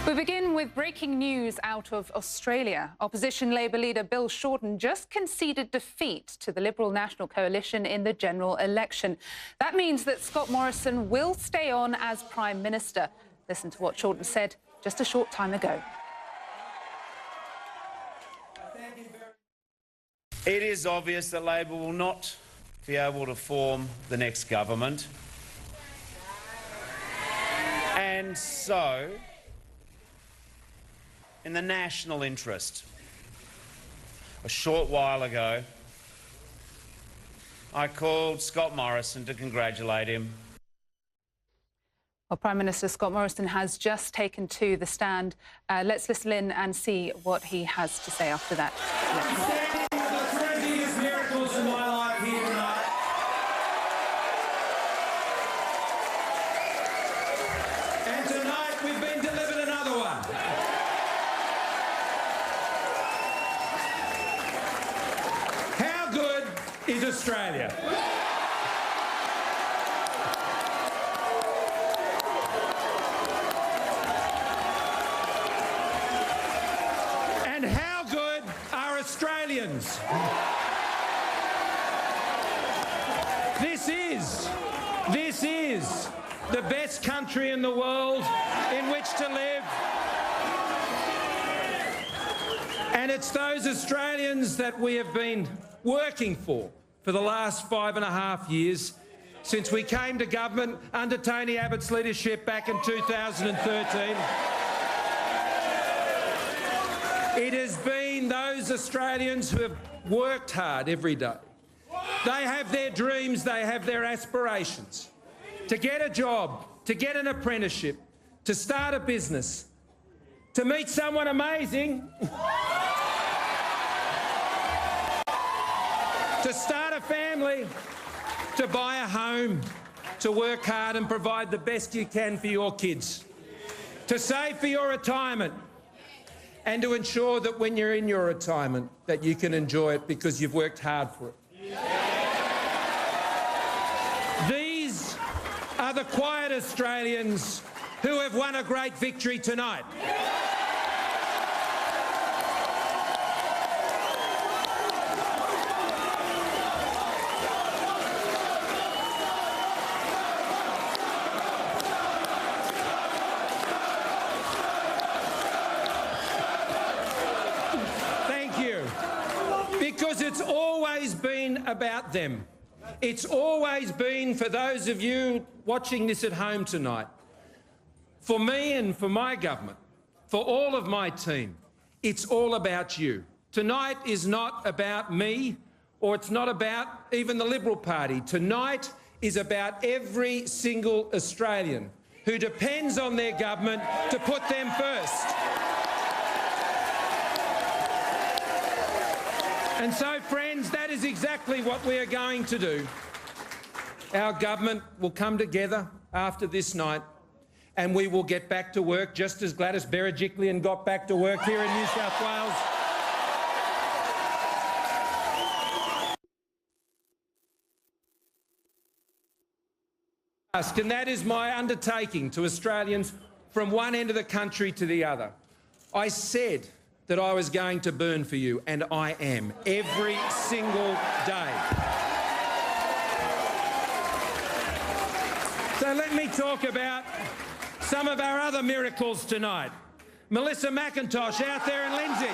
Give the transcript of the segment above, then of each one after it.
We begin with breaking news out of Australia. Opposition Labor leader Bill Shorten just conceded defeat to the Liberal National Coalition in the general election. That means that Scott Morrison will stay on as Prime Minister. Listen to what Shorten said just a short time ago. It is obvious that Labor will not be able to form the next government. And so, in the national interest, a short while ago, I called Scott Morrison to congratulate him. Well, Prime Minister Scott Morrison has just taken to the stand. Let's listen in and see what he has to say after that. Miracles in my life here tonight. And tonight we've been delivered another one. How good is Australia? And how good are Australians? This is the best country in the world in which to live. And it's those Australians that we have been working for the last 5.5 years since we came to government under Tony Abbott's leadership back in 2013. It has been those Australians who have worked hard every day. They have their dreams, they have their aspirations. To get a job, to get an apprenticeship, to start a business, to meet someone amazing, to start a family, to buy a home, to work hard and provide the best you can for your kids, to save for your retirement, and to ensure that when you're in your retirement that you can enjoy it because you've worked hard for it. These are the quiet Australians who have won a great victory tonight. Thank you. Because it's always been about them. It's always been, for those of you watching this at home tonight, for me and for my government, for all of my team, it's all about you. Tonight is not about me, or it's not about even the Liberal Party. Tonight is about every single Australian who depends on their government to put them first. And so, friends, that is exactly what we are going to do. Our government will come together after this night and we will get back to work just as Gladys Berejiklian got back to work here in New South Wales. And that is my undertaking to Australians from one end of the country to the other. I said that I was going to burn for you, and I am, every single day. So let me talk about some of our other miracles tonight. Melissa McIntosh out there in Lindsay.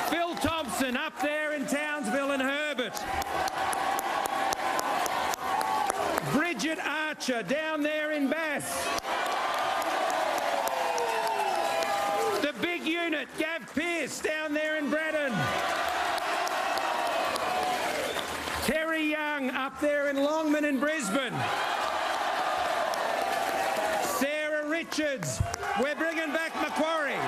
Phil Thompson up there in Townsville and Herbert. Bridget Archer down there in Bass. The big unit, Gav Pearce down there in Braddon. Terry Young up there in Longman in Brisbane. Sarah Richards, we're bringing back Macquarie.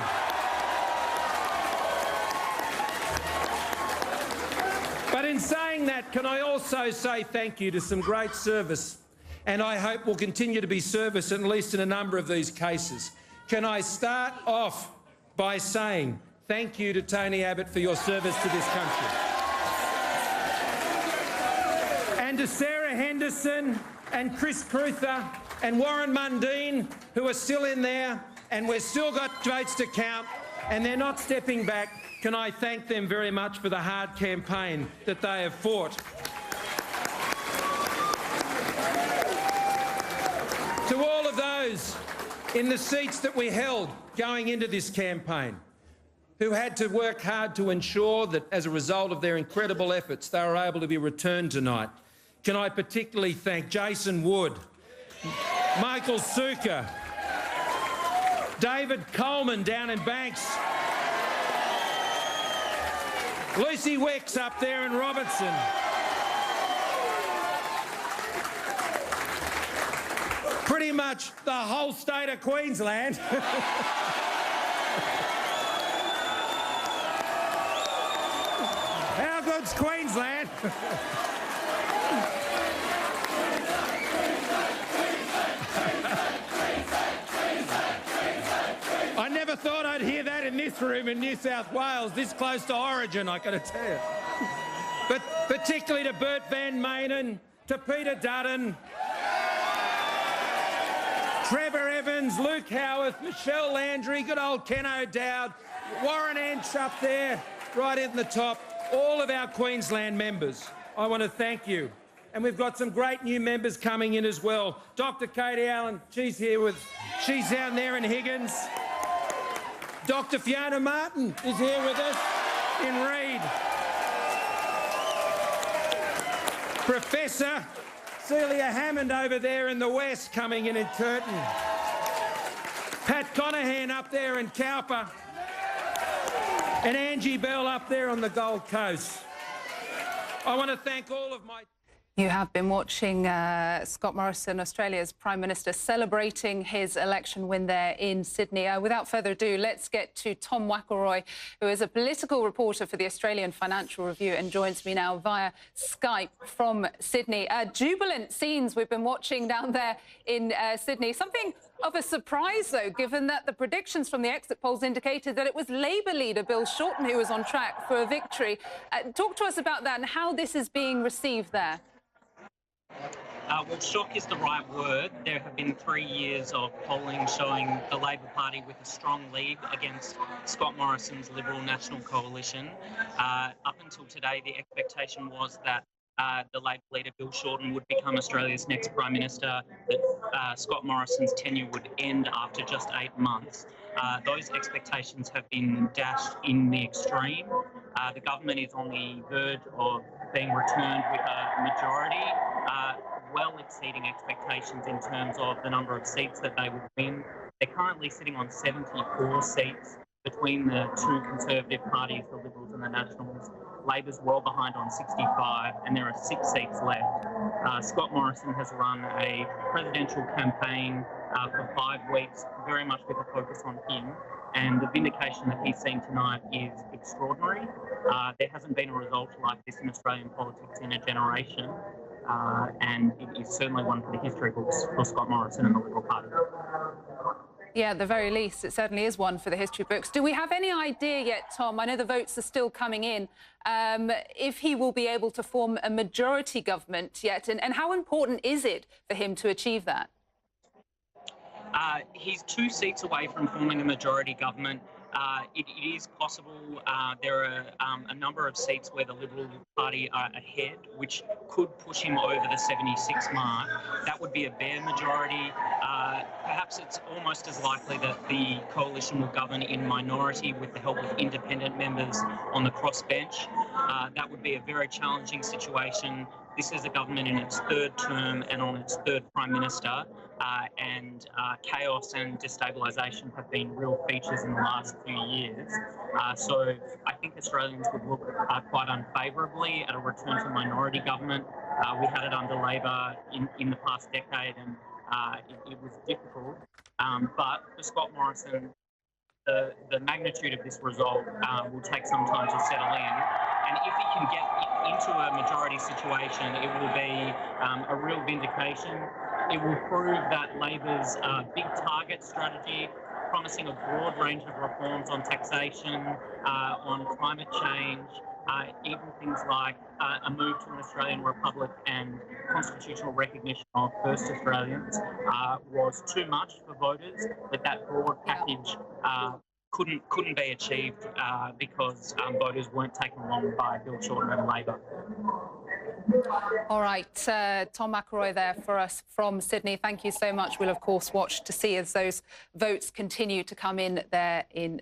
But in saying that, can I also say thank you to some great service, and I hope will continue to be service at least in a number of these cases. Can I start off by saying thank you to Tony Abbott for your service to this country. And to Sarah Henderson and Chris Cruther and Warren Mundine, who are still in there, and we've still got votes to count, and they're not stepping back. Can I thank them very much for the hard campaign that they have fought. To all of those in the seats that we held going into this campaign, who had to work hard to ensure that as a result of their incredible efforts they were able to be returned tonight, can I particularly thank Jason Wood, Michael Suker, David Coleman down in Banks, Lucy Wex up there in Robertson, pretty much the whole state of Queensland. How good's Queensland? I never thought I'd hear that in this room in New South Wales, this close to Origin, I gotta tell you. But particularly to Bert Van Manen, to Peter Dutton, Trevor Evans, Luke Howarth, Michelle Landry, good old Ken O'Dowd, Warren Ench up there, right in the top, all of our Queensland members. I want to thank you. And we've got some great new members coming in as well. Dr. Katie Allen, she's down there in Higgins. Dr. Fiona Martin is here with us in Reid. Professor Celia Hammond over there in the west coming in Curtin. Pat Conahan up there in Cowper. And Angie Bell up there on the Gold Coast. I want to thank all of my... You have been watching Scott Morrison, Australia's Prime Minister, celebrating his election win there in Sydney. Without further ado, let's get to Tom McElroy, who is a political reporter for the Australian Financial Review and joins me now via Skype from Sydney. Jubilant scenes we've been watching down there in Sydney. Something of a surprise, though, given that the predictions from the exit polls indicated that it was Labor leader Bill Shorten who was on track for a victory. Talk to us about that and how this is being received there. Well, shock is the right word. There have been 3 years of polling showing the Labor Party with a strong lead against Scott Morrison's Liberal National Coalition. Up until today, the expectation was that the Labor leader Bill Shorten would become Australia's next Prime Minister, that Scott Morrison's tenure would end after just 8 months. Those expectations have been dashed in the extreme. The government is on the verge of being returned with a majority, well exceeding expectations in terms of the number of seats that they would win. They're currently sitting on 74 seats between the two Conservative parties, the Liberals and the Nationals. Labor's well behind on 65, and there are 6 seats left. Scott Morrison has run a presidential campaign for 5 weeks, very much with a focus on him, and the vindication that he's seen tonight is extraordinary. There hasn't been a result like this in Australian politics in a generation, and it is certainly one for the history books for Scott Morrison and the Liberal Party. Yeah, at the very least, it certainly is one for the history books. Do we have any idea yet, Tom, I know the votes are still coming in, if he will be able to form a majority government yet, and how important is it for him to achieve that? He's 2 seats away from forming a majority government. It is possible. There are a number of seats where the Liberal Party are ahead, which could push him over the 76 mark. That would be a bare majority. Perhaps it's almost as likely that the coalition will govern in minority with the help of independent members on the crossbench. That would be a very challenging situation. This is a government in its 3rd term and on its 3rd Prime Minister, and chaos and destabilisation have been real features in the last few years. So I think Australians would look quite unfavourably at a return to minority government. We had it under Labor in the past decade, and it was difficult. But for Scott Morrison, the magnitude of this result will take some time to settle in. And if he can get into a majority situation, it will be a real vindication. It will prove that Labor's big target strategy, promising a broad range of reforms on taxation, on climate change, even things like a move to an Australian Republic and constitutional recognition of First Australians was too much for voters, that broad package couldn't be achieved because voters weren't taken along by Bill Shorten and Labor. All right, Tom McElroy there for us from Sydney. Thank you so much. We'll, of course, watch to see as those votes continue to come in there in